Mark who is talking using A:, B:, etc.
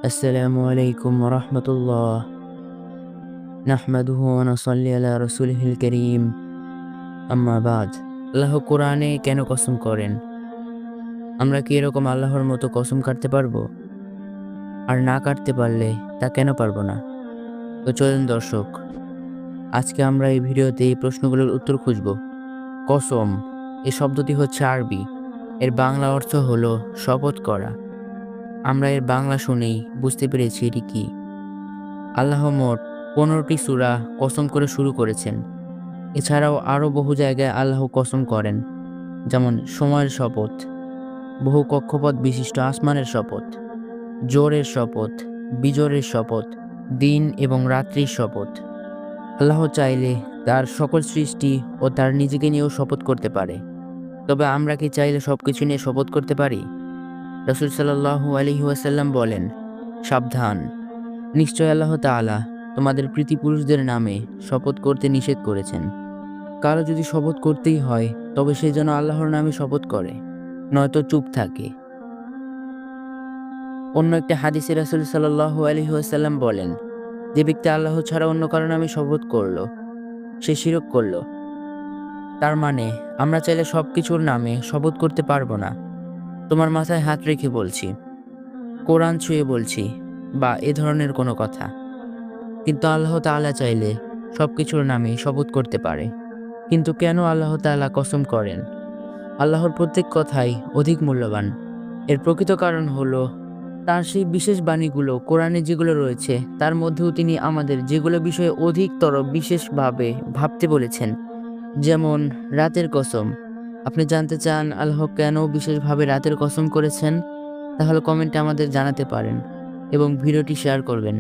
A: আসসালামু আলাইকুম রহমতুল্লাহ। নাহমাদুহু ওয়া নুসাল্লি আলা রাসূলিহিল কারীম। আম্মা বাদ। আল্লাহ কোরআনে কেন কসম করেন? আমরা কি এরকম আল্লাহর মতো কসম কাটতে পারবো? আর না কাটতে পারলে তা কেন পারবো না? তো চলুন দর্শক, আজকে আমরা এই ভিডিওতে এই প্রশ্নগুলোর উত্তর খুঁজব। কসম এই শব্দটি হচ্ছে আরবি। এর বাংলা অর্থ হলো শপথ করা। আমরা এর বাংলা শুনেই বুঝতে পেরেছি এটি কি। আল্লাহ মোট 15টি সূরা কসম করে শুরু করেছেন। এছাড়াও আরও বহু জায়গায় আল্লাহ কসম করেন, যেমন সময়ের শপথ, বহু কক্ষপথ বিশিষ্ট আসমানের শপথ, জোরের শপথ, বিজোরের শপথ, দিন এবং রাত্রির শপথ। আল্লাহ চাইলে তার সকল সৃষ্টি ও তার নিজেকে নিয়েও শপথ করতে পারে। তবে আমরা কি চাইলে সব কিছু নিয়ে শপথ করতে পারি? রাসূল সাল্লাল্লাহু আলাইহি ওয়াসাল্লাম বলেন, সাবধান, নিশ্চয় আল্লাহ তাআলা তোমাদের প্রীতিপুরুষদের নামে শপথ করতে নিষেধ করেছেন। কারো যদি শপথ করতেই হয় তবে সে যেন আল্লাহর নামে শপথ করে, নয়তো চুপ থাকে। অন্য একটি হাদিসে রাসূল সাল্লাল্লাহু আলাইহি ওয়াসাল্লাম বলেন, যে ব্যক্তি আল্লাহ ছাড়া অন্য কারো নামে শপথ করলো সে শিরক করলো। তার মানে আমরা চাইলে সবকিছুর নামে শপথ করতে পারবো না। তোমার মাথায় হাত রেখে বলছি, কোরআন ছুঁয়ে বলছি, বা এ ধরনের কোনো কথা। কিন্তু আল্লাহ তাআলা চাইলে সবকিছুর নামে শপথ করতে পারে। কিন্তু কেন আল্লাহ তাআলা কসম করেন? আল্লাহর প্রত্যেক কথাই অধিক মূল্যবান। এর প্রকৃত কারণ হলো তার সেই বিশেষ বাণীগুলো, কোরআনে যেগুলো রয়েছে তার মধ্যেও তিনি আমাদের যেগুলো বিষয়ে অধিকতর বিশেষভাবে ভাবতে বলেছেন। যেমন রাতের কসম। আপনি জানতে চান আল্লাহ কেন বিশেষভাবে রাতের কসম করেছেন? তাহলে কমেন্টে আমাদের জানাতে পারেন এবং ভিডিওটি শেয়ার করবেন।